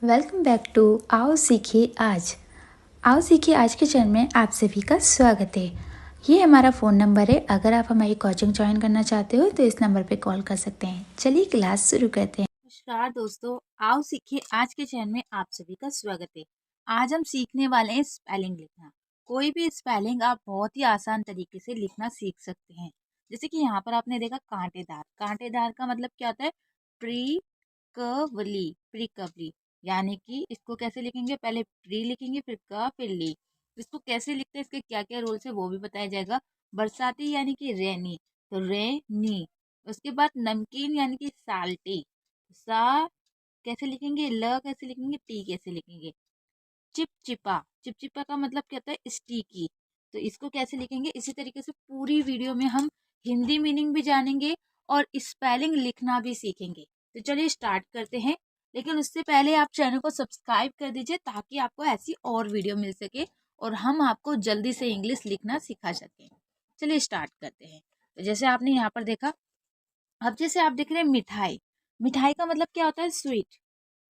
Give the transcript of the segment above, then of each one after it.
Welcome back to आओ सीखिए आज। आओ सीखिए आज के चैनल में आप सभी का स्वागत है। ये हमारा फ़ोन नंबर है। अगर आप हमारी कोचिंग ज्वाइन करना चाहते हो तो इस नंबर पे कॉल कर सकते हैं। चलिए क्लास शुरू करते हैं। नमस्कार दोस्तों, आओ सीखिए आज के चैनल में आप सभी का स्वागत है। आज हम सीखने वाले हैं स्पेलिंग लिखना। कोई भी स्पेलिंग आप बहुत ही आसान तरीके से लिखना सीख सकते हैं। जैसे कि यहाँ पर आपने देखा कांटेदार। कांटेदार का मतलब क्या होता है? प्रिकवली, प्रिकवली। यानी कि इसको कैसे लिखेंगे? पहले प्री लिखेंगे, फिर क, फिर ली। इसको कैसे लिखते हैं, इसके क्या क्या रूल्स है वो भी बताया जाएगा। बरसाती यानी कि रेनी, तो रेनी। उसके बाद नमकीन यानी कि साल्टी। सा कैसे लिखेंगे? ल कैसे लिखेंगे? टी कैसे लिखेंगे? चिपचिपा, चिपचिपा का मतलब क्या होता है? स्टिकी। तो इसको कैसे लिखेंगे? इसी तरीके से पूरी वीडियो में हम हिंदी मीनिंग भी जानेंगे और स्पेलिंग लिखना भी सीखेंगे। तो चलिए स्टार्ट करते हैं। लेकिन उससे पहले आप चैनल को सब्सक्राइब कर दीजिए ताकि आपको ऐसी और वीडियो मिल सके और हम आपको जल्दी से इंग्लिश लिखना सिखा सकें। चलिए स्टार्ट करते हैं। तो जैसे आपने यहाँ पर देखा, अब जैसे आप देख रहे हैं मिठाई। मिठाई का मतलब क्या होता है? स्वीट।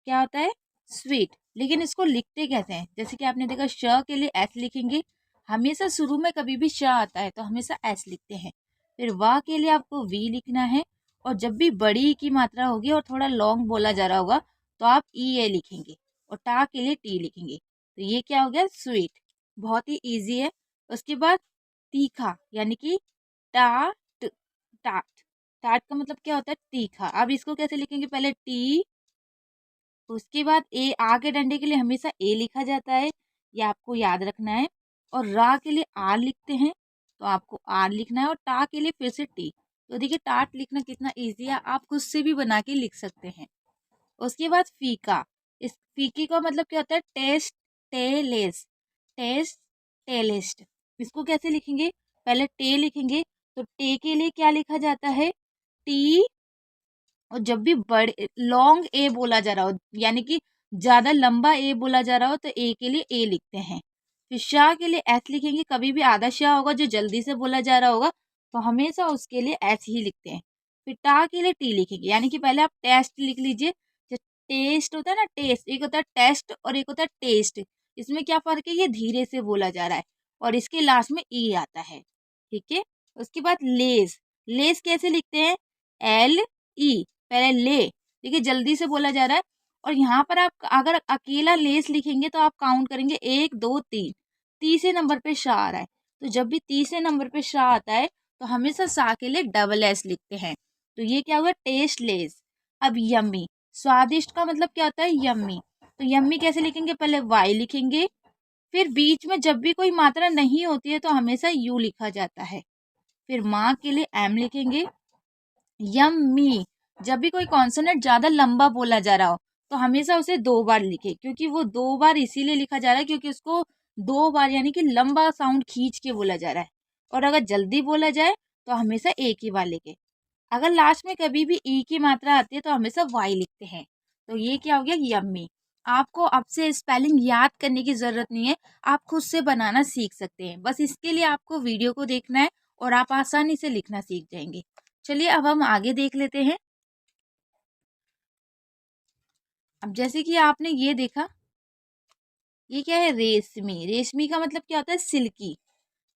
क्या होता है? स्वीट। लेकिन इसको लिखते कैसे हैं? जैसे कि आपने देखा श के लिए एस लिखेंगे। हमेशा शुरू में कभी भी श आता है तो हमेशा एस लिखते हैं। फिर वाह के लिए आपको वी लिखना है। और जब भी बड़ी की मात्रा होगी और थोड़ा लॉन्ग बोला जा रहा होगा तो आप ई ए लिखेंगे। और टा के लिए टी लिखेंगे। तो ये क्या हो गया? स्वीट। बहुत ही ईजी है। उसके बाद तीखा यानी कि टाट, टाट। टाट का मतलब क्या होता है? तीखा। अब इसको कैसे लिखेंगे? पहले टी, उसके बाद ए। आ के डंडे के लिए हमेशा ए लिखा जाता है, ये आपको याद रखना है। और रा के लिए आर लिखते हैं तो आपको आर लिखना है। और टा के लिए फिर से टी। तो देखिए टाट लिखना कितना इजी है, आप खुद से भी बना के लिख सकते हैं। उसके बाद फीका। इस फीके का मतलब क्या होता है? टेस्ट, टेलेस, टेस्ट, टेलेस्ट। इसको कैसे लिखेंगे? पहले टे लिखेंगे तो टे के लिए क्या लिखा जाता है? टी। और जब भी बड़े लॉन्ग ए बोला जा रहा हो, यानी कि ज्यादा लंबा ए बोला जा रहा हो, तो ए के लिए ए लिखते हैं। फिर शाह के लिए एस लिखेंगे। कभी भी आधा शाह होगा जो जल्दी से बोला जा रहा होगा तो हमेशा उसके लिए एस ही लिखते हैं। फिर टा के लिए टी लिखेंगे, यानी कि पहले आप टेस्ट लिख लीजिए। जो टेस्ट होता है ना, टेस्ट, एक होता है टेस्ट और एक होता है टेस्ट। इसमें क्या फर्क है? ये धीरे से बोला जा रहा है और इसके लास्ट में ई आता है। ठीक है। उसके बाद लेस। लेस कैसे लिखते हैं? L E. पहले ले, देखिए जल्दी से बोला जा रहा है। और यहाँ पर आप अगर अकेला लेस लिखेंगे तो आप काउंट करेंगे 1 2 3। तीसरे नंबर पे शाह आ रहा है, तो जब भी तीसरे नंबर पे शाह आता है तो हमेशा शाह के लिए डबल एस लिखते हैं। तो ये क्या हुआ? Tasteless. अब यम्मी। स्वादिष्ट का मतलब क्या होता है? यम्मी। तो यम्मी कैसे लिखेंगे? पहले वाई लिखेंगे, फिर बीच में जब भी कोई मात्रा नहीं होती है तो हमेशा यू लिखा जाता है। फिर माँ के लिए एम लिखेंगे। यम्मी। जब भी कोई कॉन्सोनेंट ज्यादा लंबा बोला जा रहा हो तो हमेशा उसे 2 बार लिखे, क्योंकि वो 2 बार इसीलिए लिखा जा रहा है क्योंकि उसको 2 बार यानी कि लंबा साउंड खींच के बोला जा रहा है। और अगर जल्दी बोला जाए तो हमेशा एक ही बार लिखे। अगर लास्ट में कभी भी ई की मात्रा आती है तो हमेशा वाई लिखते हैं। तो ये क्या हो गया? यम्मी। आपको अब से स्पेलिंग याद करने की जरूरत नहीं है, आप खुद से बनाना सीख सकते हैं। बस इसके लिए आपको वीडियो को देखना है और आप आसानी से लिखना सीख जाएंगे। चलिए अब हम आगे देख लेते हैं। अब जैसे कि आपने ये देखा, ये क्या है? रेशमी। रेशमी का मतलब क्या होता है? सिल्की।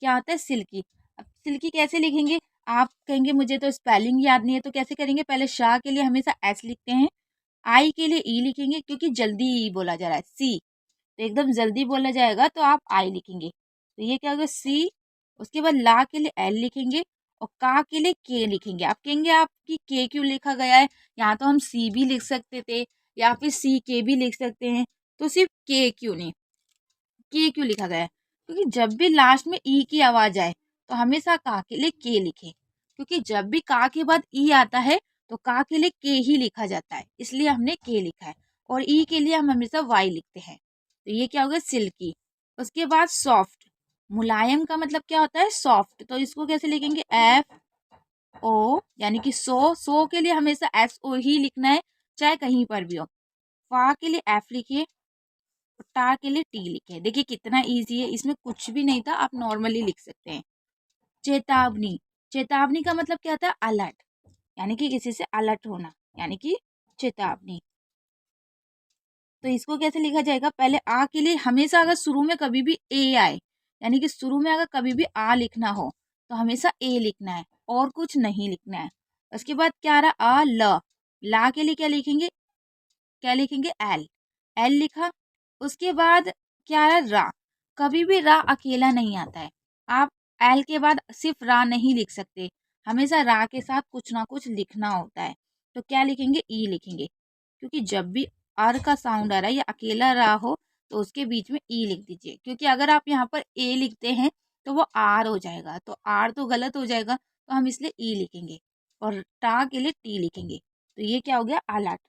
क्या होता है? सिल्की। अब सिल्की कैसे लिखेंगे? आप कहेंगे मुझे तो स्पेलिंग याद नहीं है, तो कैसे करेंगे? पहले शाह के लिए हमेशा एस लिखते हैं। आई के लिए ई लिखेंगे क्योंकि जल्दी बोला जा रहा है, सी। तो एकदम जल्दी बोला जाएगा तो आप आई लिखेंगे। तो ये क्या होगा? सी। उसके बाद ला के लिए एल लिखेंगे और का के लिए के लिखेंगे। आप कहेंगे आपकी के क्यों लिखा गया है? यहाँ तो हम सी भी लिख सकते थे या फिर सी के भी लिख सकते हैं, तो सिर्फ के क्यों नहीं, के क्यों लिखा गया है? क्योंकि जब भी लास्ट में ई की आवाज आए तो हमेशा का के लिए के लिखें, क्योंकि जब भी का के बाद ई आता है तो का के लिए के ही लिखा जाता है, इसलिए हमने के लिखा है। और ई के लिए हम हमेशा वाई लिखते हैं। तो ये क्या हो गया? सिल्की। उसके बाद सॉफ्ट। मुलायम का मतलब क्या होता है? सॉफ्ट। तो इसको कैसे लिखेंगे? एफ ओ, यानी कि सो के लिए हमेशा एस ओ ही लिखना है, चाहे कहीं पर भी हो। फा के लिए एफ लिखिए, टा के लिए टी लिखे। देखिए कितना इजी है, इसमें कुछ भी नहीं था, आप नॉर्मली लिख सकते हैं। चेतावनी। चेतावनी का मतलब क्या होता है? अलर्ट, यानी कि किसी से अलर्ट होना, यानी कि चेतावनी। तो इसको कैसे लिखा जाएगा, पहले आ के लिए हमेशा अगर शुरू में कभी भी ए आए, यानी कि शुरू में अगर कभी भी आ लिखना हो तो हमेशा ए लिखना है और कुछ नहीं लिखना है। उसके बाद क्या रहा, आ ल, ला के लिए क्या लिखेंगे, एल, एल लिखा। उसके बाद क्या रहा, रा, कभी भी रा अकेला नहीं आता है, आप एल के बाद सिर्फ रा नहीं लिख सकते, हमेशा रा के साथ कुछ ना कुछ लिखना होता है। तो क्या लिखेंगे, ई लिखेंगे, क्योंकि जब भी आर का साउंड आ रहा है या अकेला रा हो तो उसके बीच में ई लिख दीजिए, क्योंकि अगर आप यहाँ पर ए लिखते हैं तो वो आर हो जाएगा, तो आर तो गलत हो जाएगा, तो हम इसलिए ई लिखेंगे और टा के लिए टी लिखेंगे। तो ये क्या हो गया, आलाट।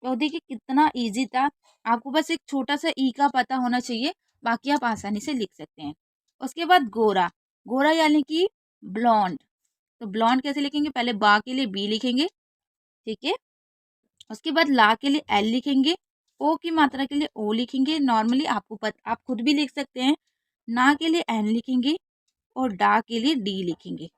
तो देखिए कितना इजी था, आपको बस एक छोटा सा ई का पता होना चाहिए, बाकी आप आसानी से लिख सकते हैं। उसके बाद गोरा, गोरा यानी कि ब्लॉन्ड, तो ब्लॉन्ड कैसे लिखेंगे, पहले बा के लिए बी लिखेंगे, ठीक है। उसके बाद ला के लिए एल लिखेंगे, ओ की मात्रा के लिए ओ लिखेंगे, नॉर्मली आप खुद भी लिख सकते हैं। ना के लिए एन लिखेंगे और डा के लिए डी लिखेंगे,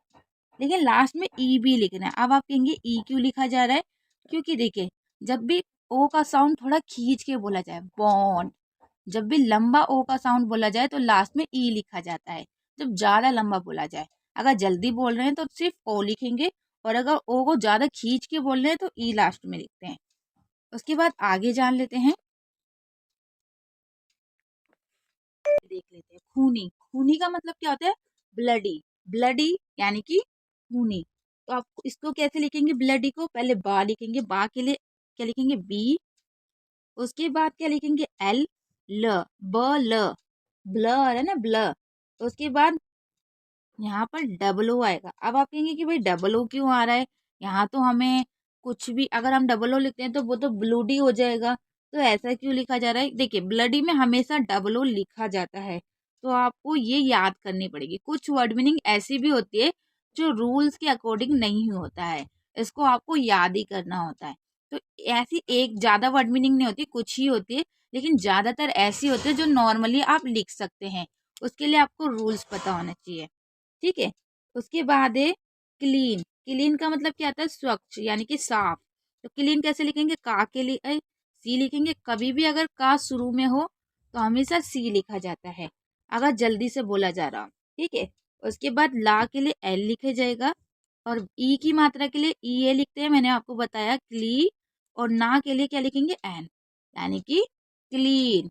लेकिन लास्ट में ई भी लिखना है। अब आप कहेंगे ई क्यों लिखा जा रहा है, क्योंकि देखिए जब भी ओ का साउंड थोड़ा खींच के बोला जाए, बॉन्ड, जब भी लंबा ओ का साउंड बोला जाए तो लास्ट में ई लिखा जाता है, जब ज्यादा लंबा बोला जाए। अगर जल्दी बोल रहे हैं तो सिर्फ ओ लिखेंगे, और अगर ओ को ज्यादा खींच के बोल रहे हैं तो ई लास्ट में लिखते हैं। उसके बाद आगे जान लेते हैं, देख लेते हैं खूनी, खूनी का मतलब क्या होता है, ब्लडी, ब्लडी यानी कि खूनी। तो आप इसको कैसे लिखेंगे, ब्लडी को पहले बा लिखेंगे, बा के लिए क्या लिखेंगे, बी, उसके बाद क्या लिखेंगे, एल, ल, ब ल, ब्लर है ना, ब्लर। उसके बाद यहाँ पर डबल ओ आएगा। अब आप कहेंगे कि भाई डबल ओ क्यों आ रहा है, यहाँ तो हमें कुछ भी अगर हम डबल ओ लिखते हैं तो वो तो ब्लूडी हो जाएगा, तो ऐसा क्यों लिखा जा रहा है। देखिए ब्लडी में हमेशा डबल ओ लिखा जाता है, तो आपको ये याद करनी पड़ेगी। कुछ वर्ड मीनिंग ऐसी भी होती है जो रूल्स के अकॉर्डिंग नहीं होता है, इसको आपको याद ही करना होता है। तो ऐसी एक ज्यादा वर्ड मीनिंग नहीं होती, कुछ ही होती है, लेकिन ज्यादातर ऐसी होती है जो नॉर्मली आप लिख सकते हैं, उसके लिए आपको रूल्स पता होना चाहिए, ठीक है। उसके बाद है क्लीन, क्लीन का मतलब क्या आता है, स्वच्छ यानी कि साफ। तो क्लीन कैसे लिखेंगे, का के लिए सी लिखेंगे, कभी भी अगर का शुरू में हो तो हमेशा सी लिखा जाता है, अगर जल्दी से बोला जा रहा हो, ठीक है। उसके बाद ला के लिए एल लिखे जाएगा, और ई की मात्रा के लिए ई ए लिखते हैं, मैंने आपको बताया क्ली, और ना के लिए क्या लिखेंगे, एन, यानी कि क्लीन।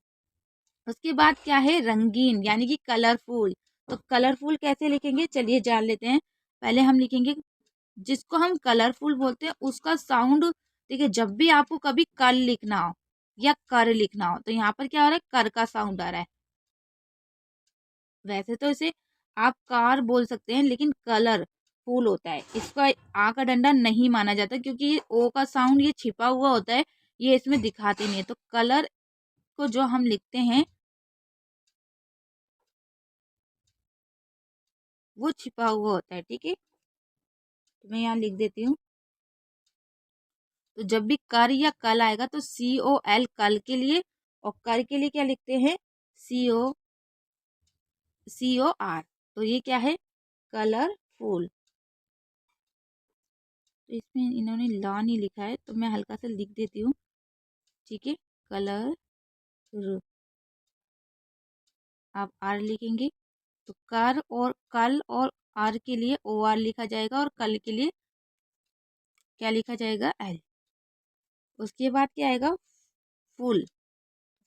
उसके बाद क्या है, रंगीन यानी कि कलरफुल। तो कलरफुल कैसे लिखेंगे, चलिए जान लेते हैं। पहले हम लिखेंगे, जिसको हम कलरफुल बोलते हैं उसका साउंड, देखिए जब भी आपको कभी कल लिखना हो या कर लिखना हो तो यहाँ पर क्या हो रहा है, कर का साउंड आ रहा है। वैसे तो इसे आप कार बोल सकते हैं, लेकिन कलर फूल होता है, इसका आ का डंडा नहीं माना जाता, क्योंकि ये ओ का साउंड ये छिपा हुआ होता है, ये इसमें दिखाते नहीं है। तो कलर को जो हम लिखते हैं वो छिपा हुआ होता है, ठीक है। तो मैं यहाँ लिख देती हूँ। तो जब भी कर या कल आएगा तो सी ओ एल कल के लिए, और कर के लिए क्या लिखते हैं, सी ओ आर। तो ये क्या है, कलरफुल। तो इसमें इन्होंने ला नहीं लिखा है तो मैं हल्का सा लिख देती हूँ, ठीक है। कलर, आप आर लिखेंगे, तो कर और कल और आर के लिए ओ आर लिखा जाएगा, और कल के लिए क्या लिखा जाएगा, एल। उसके बाद क्या आएगा, फुल,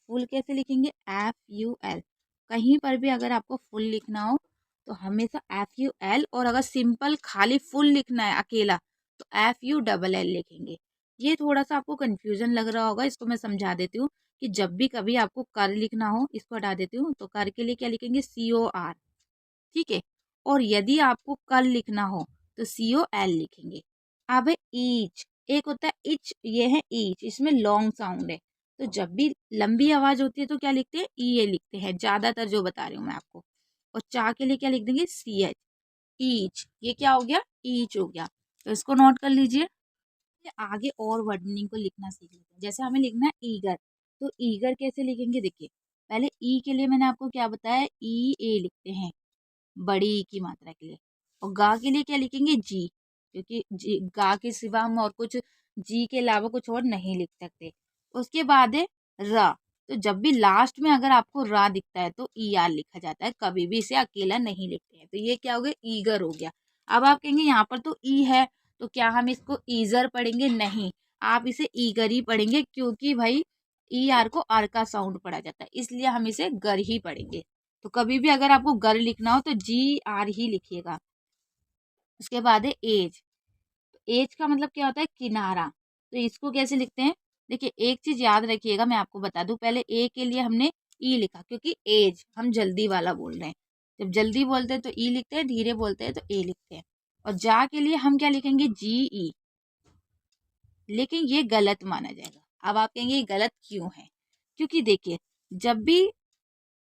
फुल कैसे लिखेंगे, एफ यू एल। कहीं पर भी अगर आपको फुल लिखना हो तो हमेशा एफ यू एल, और अगर सिंपल खाली फुल लिखना है अकेला तो एफ यू डबल एल लिखेंगे। ये थोड़ा सा आपको कंफ्यूजन लग रहा होगा, इसको मैं समझा देती हूँ कि जब भी कभी आपको कर लिखना हो, इसको हटा देती हूँ, तो कर के लिए क्या लिखेंगे, सी ओ आर, ठीक है। और यदि आपको कल लिखना हो तो सी ओ एल लिखेंगे। अब है ईच, एक होता है इच, ये है ईच, इसमें लॉन्ग साउंड है, तो जब भी लंबी आवाज होती है तो क्या लिखते हैं, ई ए लिखते हैं, ज्यादातर जो बता रही हूँ मैं आपको। और चा के लिए क्या लिख देंगे, सी एच, ईच। ये क्या हो गया, ईच हो गया। तो इसको नोट कर लीजिए। ये आगे और वर्ड मीनिंग को लिखना सीख लेते हैं। जैसे हमें लिखना है ईगर, तो ईगर कैसे लिखेंगे, देखिए पहले ई के लिए मैंने आपको क्या बताया, ई ए लिखते हैं बड़ी ई की मात्रा के लिए, और गा के लिए क्या लिखेंगे, जी, क्योंकि जी गा के सिवा हम और कुछ जी के अलावा कुछ और नहीं लिख सकते। उसके बाद है र। तो जब भी लास्ट में अगर आपको रा दिखता है तो ई आर लिखा जाता है, कभी भी इसे अकेला नहीं लिखते हैं। तो ये क्या हो गया, ईगर हो गया। अब आप कहेंगे यहाँ पर तो ई है, तो क्या हम इसको ईजर पढ़ेंगे? नहीं, आप इसे ईगर ही पढ़ेंगे, क्योंकि भाई ई आर को आर का साउंड पढ़ा जाता है, इसलिए हम इसे गर ही पढ़ेंगे। तो कभी भी अगर आपको गर लिखना हो तो जी आर ही लिखिएगा। उसके बाद है एज। एज का मतलब क्या होता है? किनारा। तो इसको कैसे लिखते हैं? देखिए, एक चीज याद रखिएगा, मैं आपको बता दूं। पहले ए के लिए हमने ई लिखा, क्योंकि एज हम जल्दी वाला बोल रहे हैं। जब जल्दी बोलते हैं तो ई लिखते हैं, धीरे बोलते हैं तो ए लिखते हैं। और जा के लिए हम क्या लिखेंगे? जी ई। लेकिन ये गलत माना जाएगा। अब आप कहेंगे ये गलत क्यों है? क्योंकि देखिए, जब भी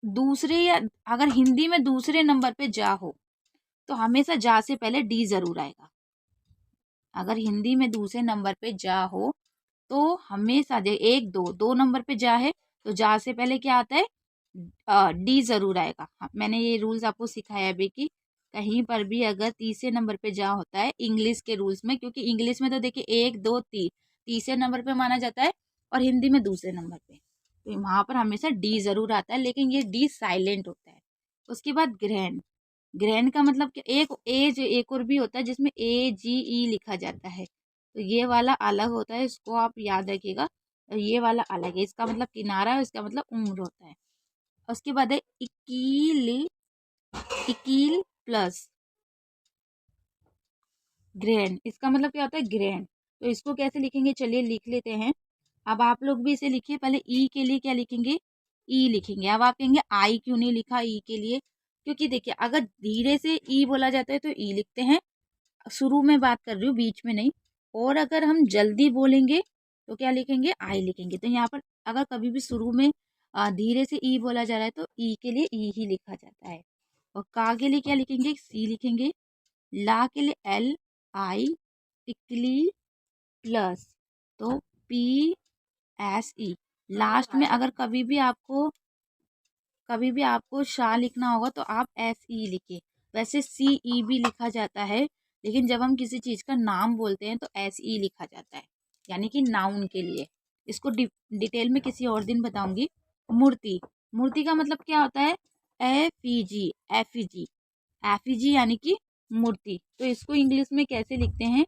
दूसरे या अगर हिंदी में दूसरे नंबर पे जा हो तो हमेशा जा से पहले डी जरूर आएगा। अगर हिंदी में दूसरे नंबर पे जा हो तो हमेशा दे, एक दो दो नंबर पे जा है तो जा से पहले क्या आता है? डी जरूर आएगा। हाँ, मैंने ये रूल्स आपको सिखाया अभी कि कहीं पर भी अगर तीसरे नंबर पे जा होता है इंग्लिश के रूल्स में, क्योंकि इंग्लिश में तो देखिए एक दो तीसरे नंबर पे माना जाता है, और हिंदी में दूसरे नंबर पे, तो वहां पर हमेशा डी जरूर आता है, लेकिन ये डी साइलेंट होता है। उसके बाद ग्रैंड। ग्रैंड का मतलब क्या? एक एज एक और भी होता है जिसमें ए जी ई लिखा जाता है, तो ये वाला अलग होता है, इसको आप याद रखिएगा। और ये वाला अलग है, इसका मतलब किनारा है, इसका मतलब उम्र होता है। उसके बाद है इकील। इकील प्लस ग्रैंड, इसका मतलब क्या होता है? ग्रैंड। तो इसको कैसे लिखेंगे? चलिए लिख लेते हैं। अब आप लोग भी इसे लिखिए। पहले ई के लिए क्या लिखेंगे? ई लिखेंगे। अब आप कहेंगे आई क्यों नहीं लिखा ई के लिए? क्योंकि देखिए, अगर धीरे से ई बोला जाता है तो ई लिखते हैं, शुरू में बात कर रही हूँ, बीच में नहीं। और अगर हम जल्दी बोलेंगे तो क्या लिखेंगे? आई लिखेंगे। तो यहाँ पर अगर कभी भी शुरू में धीरे से ई बोला जा रहा है तो ई के लिए ई ही लिखा जाता है। और का के लिए क्या लिखेंगे? सी लिखेंगे। ला के लिए एल आई। टिकली प्लस तो पी एस ई। लास्ट में अगर कभी भी आपको शाह लिखना होगा तो आप एस ई लिखिए। वैसे सी ई भी लिखा जाता है, लेकिन जब हम किसी चीज का नाम बोलते हैं तो एस ई लिखा जाता है, यानी कि नाउन के लिए। इसको डिटेल में किसी और दिन बताऊंगी। मूर्ति। मूर्ति का मतलब क्या होता है? एफ ई जी। एफ ई जी। एफ ई जी यानी कि मूर्ति। तो इसको इंग्लिश में कैसे लिखते हैं?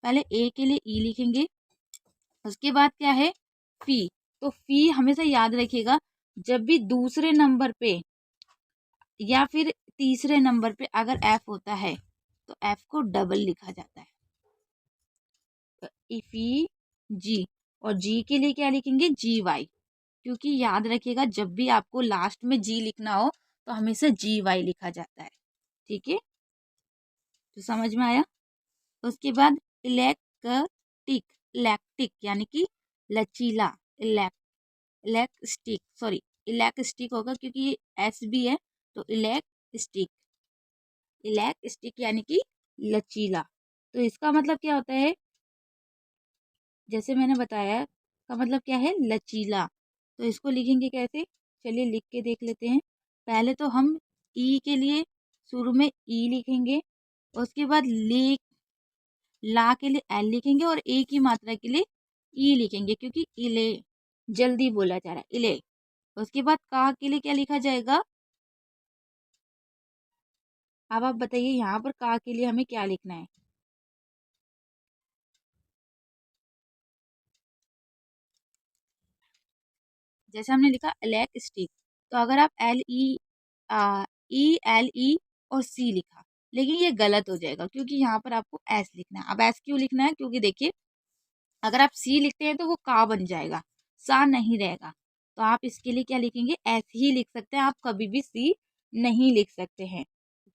पहले ए के लिए ई लिखेंगे, उसके बाद क्या है? फी। तो फी हमेशा याद रखिएगा, जब भी दूसरे नंबर पे या फिर तीसरे नंबर पे अगर एफ होता है तो एफ को डबल लिखा जाता है। तो इफी जी। और जी के लिए क्या लिखेंगे? जी वाई। क्योंकि याद रखिएगा, जब भी आपको लास्ट में जी लिखना हो तो हमेशा जी वाई लिखा जाता है। ठीक है, तो समझ में आया? उसके बाद इलेक्ट्रिक। इलेक्ट्रिक यानी कि लचीला। इलेक्ट्रिक, सॉरी, इलेक्ट्रिक होगा क्योंकि ये एस भी है, तो इलेक्ट्रिक। इलेक्ट्रिक यानी कि लचीला। तो इसका मतलब क्या होता है? जैसे मैंने बताया, का मतलब क्या है? लचीला। तो इसको लिखेंगे कैसे? चलिए लिख के देख लेते हैं। पहले तो हम ई के लिए शुरू में ई लिखेंगे, उसके बाद ला के लिए एल लिखेंगे, और ए की मात्रा के लिए ई लिखेंगे, क्योंकि इले जल्दी बोला जा रहा है, इले। उसके बाद का के लिए क्या लिखा जाएगा? अब आप बताइए यहाँ पर का के लिए हमें क्या लिखना है? जैसे हमने लिखा इलेक्ट्रिक, तो अगर आप एल ई और सी लिखा, लेकिन ये गलत हो जाएगा, क्योंकि यहाँ पर आपको एस लिखना है। अब एस क्यों लिखना है? क्योंकि देखिए, अगर आप सी लिखते हैं तो वो का बन जाएगा, सा नहीं रहेगा। तो आप इसके लिए क्या लिखेंगे? एस ही लिख सकते हैं, आप कभी भी सी नहीं लिख सकते हैं।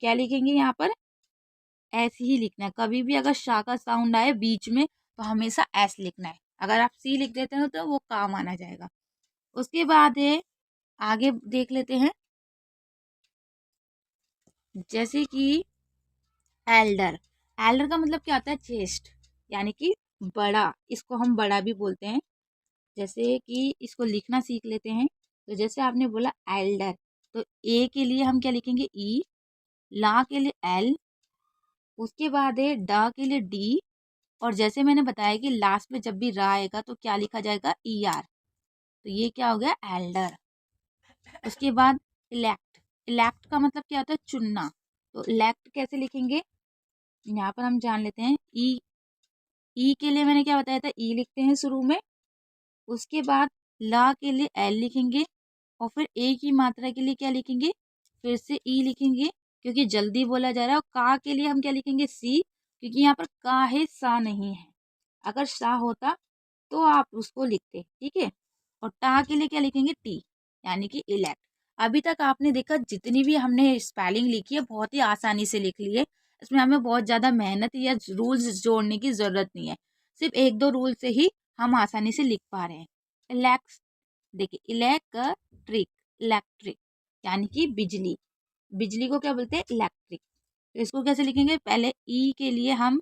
क्या लिखेंगे यहाँ पर? एस ही लिखना है। कभी भी अगर शा का साउंड आए बीच में तो हमेशा एस लिखना है। अगर आप सी लिख देते हो तो वो का माना जाएगा। उसके बाद है, आगे देख लेते हैं। जैसे कि एल्डर। एल्डर का मतलब क्या होता है? चेस्ट, यानी कि बड़ा। इसको हम बड़ा भी बोलते हैं। जैसे कि इसको लिखना सीख लेते हैं। तो जैसे आपने बोला एल्डर, तो ए के लिए हम क्या लिखेंगे? ई। ला के लिए एल। उसके बाद है ड के लिए डी। और जैसे मैंने बताया कि लास्ट में जब भी रा आएगा तो क्या लिखा जाएगा? E R. तो ये क्या हो गया, एल्डर। उसके बाद इलेक्ट, इलेक्ट का मतलब क्या होता है, चुनना। तो इलेक्ट कैसे लिखेंगे, यहाँ पर हम जान लेते हैं। ई के लिए मैंने क्या बताया था, ई लिखते हैं शुरू में। उसके बाद ला के लिए एल लिखेंगे, और फिर ए की मात्रा के लिए क्या लिखेंगे, फिर से ई लिखेंगे, क्योंकि जल्दी बोला जा रहा है। और का के लिए हम क्या लिखेंगे, सी, क्योंकि यहाँ पर का है, सा नहीं है। अगर सा होता तो आप उसको लिखते, ठीक है। और टा के लिए क्या लिखेंगे, टी, यानी कि इलेक्ट। अभी तक आपने देखा जितनी भी हमने स्पेलिंग लिखी है बहुत ही आसानी से लिख ली है। इसमें हमें बहुत ज़्यादा मेहनत या रूल्स जोड़ने की ज़रूरत नहीं है। सिर्फ एक दो रूल से ही हम आसानी से लिख पा रहे हैं। इलेक्ट, देखिए इलेक्ट्रिक, इलेक्ट्रिक यानी कि बिजली। बिजली को क्या बोलते हैं, इलेक्ट्रिक। तो इसको कैसे लिखेंगे, पहले ई के लिए हम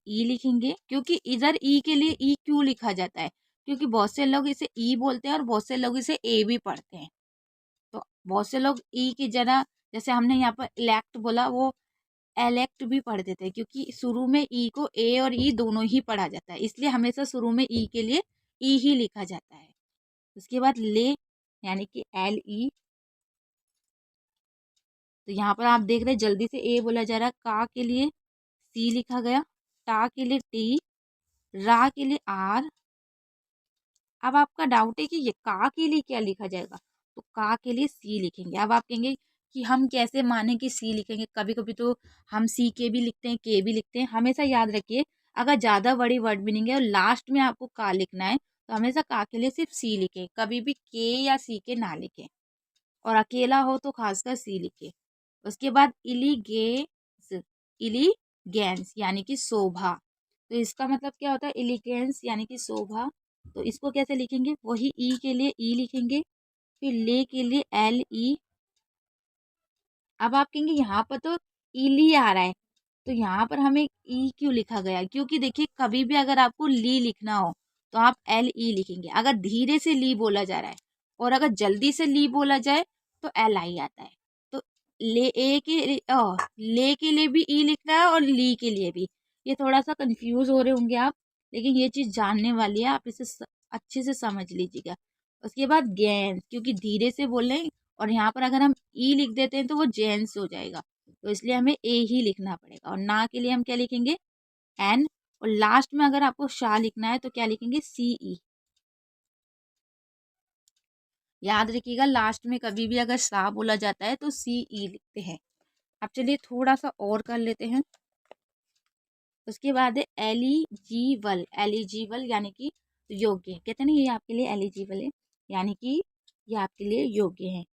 ई लिखेंगे, क्योंकि इधर ई के लिए ई क्यों लिखा जाता है, क्योंकि बहुत से लोग इसे ई बोलते हैं और बहुत से लोग इसे ए भी पढ़ते हैं। तो बहुत से लोग ई की जगह, जैसे हमने यहाँ पर इलेक्ट बोला, वो एलेक्ट भी पढ़ देते हैं, क्योंकि शुरू में ई को ए और ई दोनों ही पढ़ा जाता है, इसलिए हमेशा शुरू में ई के लिए ई ही लिखा जाता है। उसके बाद ले, यानी कि एल ई। तो यहाँ पर आप देख रहे हैं जल्दी से ए बोला जा रहा है। का के लिए सी लिखा गया, टा के लिए टी, रा के लिए आर। अब आपका डाउट है कि ये का के लिए क्या लिखा जाएगा, तो का के लिए सी लिखेंगे। अब आप कहेंगे कि हम कैसे माने कि सी लिखेंगे, कभी कभी तो हम सी के भी लिखते हैं, के भी लिखते हैं। हमेशा याद रखिए, अगर ज़्यादा बड़ी वर्ड मीनिंग है और लास्ट में आपको का लिखना है, तो हमेशा का के लिए सिर्फ सी लिखें, कभी भी के या सी के ना लिखें। और अकेला हो तो खासकर सी लिखे। उसके बाद इलिगेंस, इलिगेंस यानी कि शोभा। तो इसका मतलब क्या होता है, इलिगेंस यानी कि शोभा। तो इसको कैसे लिखेंगे, वही ई के लिए ई लिखेंगे, फिर ले के लिए एल ई। अब आप कहेंगे यहाँ पर तो इली आ रहा है, तो यहाँ पर हमें ई क्यों लिखा गया, क्योंकि देखिए कभी भी अगर आपको ली लिखना हो तो आप एल ई लिखेंगे, अगर धीरे से ली बोला जा रहा है। और अगर जल्दी से ली बोला जाए तो एल आई आता है। तो ले के लिए भी ई लिखना है और ली के लिए भी। ये थोड़ा सा कंफ्यूज हो रहे होंगे आप, लेकिन ये चीज़ जानने वाली है, आप इसे अच्छे से समझ लीजिएगा। उसके बाद गैंस, क्योंकि धीरे से बोल रहे हैं, और यहाँ पर अगर हम ई लिख देते हैं तो वो जेंस हो जाएगा, तो इसलिए हमें ए ही लिखना पड़ेगा। और ना के लिए हम क्या लिखेंगे, एन। और लास्ट में अगर आपको शाह लिखना है तो क्या लिखेंगे, सी ई। याद रखिएगा, लास्ट में कभी भी अगर शाह बोला जाता है तो सी ई लिखते हैं। अब चलिए थोड़ा सा और कर लेते हैं। उसके बाद है एलिजिबल, एलिजिबल यानी कि योग्य। कहते हैं ना, ये आपके लिए एलिजिबल है, यानी कि ये आपके लिए योग्य है।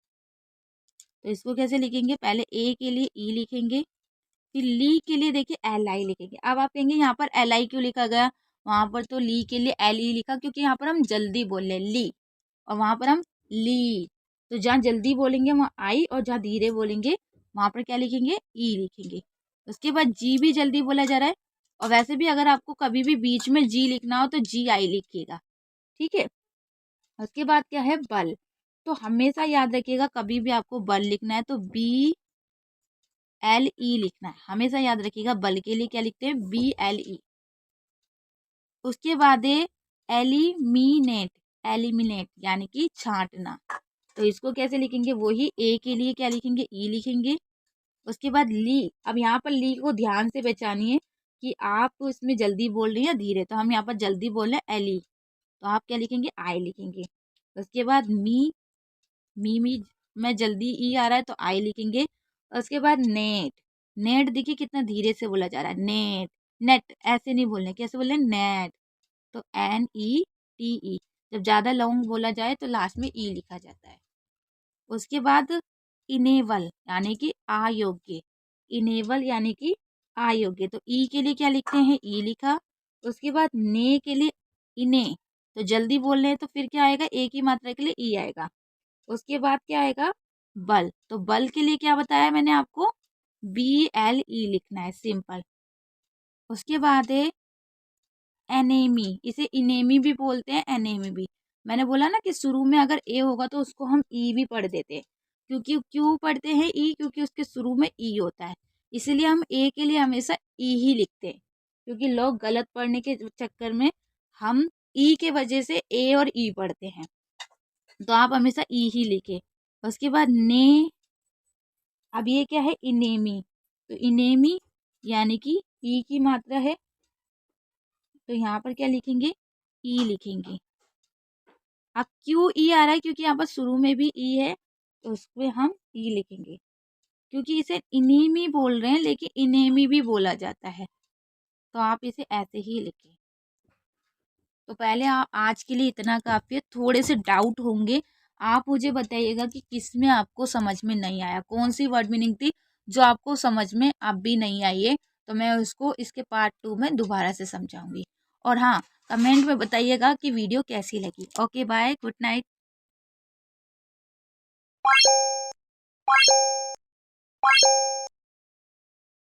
तो इसको कैसे लिखेंगे, पहले ए के लिए ई लिखेंगे, फिर ली के लिए देखिए एल आई लिखेंगे। अब आप कहेंगे यहाँ पर एल आई क्यों लिखा गया, वहां पर तो ली के लिए एल ई लिखा, क्योंकि यहाँ पर हम जल्दी बोल रहे हैं ली, और वहां पर हम ली। तो जहाँ जल्दी बोलेंगे वहाँ आई, और जहाँ धीरे बोलेंगे वहां पर क्या लिखेंगे, ई लिखेंगे। उसके बाद जी भी जल्दी बोला जा रहा है, और वैसे भी अगर आपको कभी भी बीच में जी लिखना हो तो जी आई लिखिएगा, ठीक है। उसके बाद क्या है, बल। तो हमेशा याद रखिएगा, कभी भी आपको बल लिखना है तो बी एल ई लिखना है, हमेशा याद रखिएगा। बल के लिए क्या लिखते हैं, बी एल ई। उसके बाद है एलिमिनेट, एलिमिनेट यानी कि छांटना। तो इसको कैसे लिखेंगे, वही ए के लिए क्या लिखेंगे, ई लिखेंगे। उसके बाद ली। अब यहाँ पर ली को ध्यान से पहचानिए कि आप इसमें जल्दी बोल रहे हैं या धीरे। तो हम यहाँ पर जल्दी बोल रहे हैं एली, तो आप क्या लिखेंगे, आई लिखेंगे। उसके बाद मी में जल्दी ई आ रहा है तो आई लिखेंगे। उसके बाद नेट, नेट देखिए कितना धीरे से बोला जा रहा है, नेट, नेट ऐसे नहीं बोलने, कैसे बोल रहे हैं, नेट। तो एन ई टी ई। जब ज़्यादा लॉन्ग बोला जाए तो लास्ट में ई लिखा जाता है। उसके बाद इनेबल यानी कि अयोग्य, इनेबल यानी कि अयोग्य। तो ई के लिए क्या लिखते हैं, ई लिखा। उसके बाद ने के लिए इने, तो जल्दी बोल रहे हैं तो फिर क्या आएगा, ए की मात्रा के लिए ई आएगा। उसके बाद क्या आएगा, बल। तो बल के लिए क्या बताया मैंने आपको, बी एल ई लिखना है, सिंपल। उसके बाद है एनेमी, इसे इनेमी भी बोलते हैं, एनेमी भी। मैंने बोला ना कि शुरू में अगर ए होगा तो उसको हम ई भी पढ़ देते हैं, क्योंकि क्यों पढ़ते हैं ई, क्योंकि उसके शुरू में ई होता है, इसीलिए हम ए के लिए हमेशा ई ही लिखते हैं। क्योंकि लोग गलत पढ़ने के चक्कर में हम ई के वजह से ए और ई पढ़ते हैं, तो आप हमेशा ई ही लिखे। उसके बाद ने, अब ये क्या है, इनेमी, तो इनेमी यानी कि ई की मात्रा है, तो यहाँ पर क्या लिखेंगे, ई लिखेंगे। अब क्यों ई आ रहा है, क्योंकि यहाँ पर शुरू में भी ई है, तो उसमें हम ई लिखेंगे, क्योंकि इसे इनेमी बोल रहे हैं लेकिन इनेमी भी बोला जाता है, तो आप इसे ऐसे ही लिखें। तो पहले आप आज के लिए इतना काफ़ी है, थोड़े से डाउट होंगे, आप मुझे बताइएगा कि किस में आपको समझ में नहीं आया, कौन सी वर्ड मीनिंग थी जो आपको समझ में अब भी नहीं आई है, तो मैं उसको इसके पार्ट 2 में दोबारा से समझाऊंगी। और हाँ, कमेंट में बताइएगा कि वीडियो कैसी लगी। Okay bye, good night.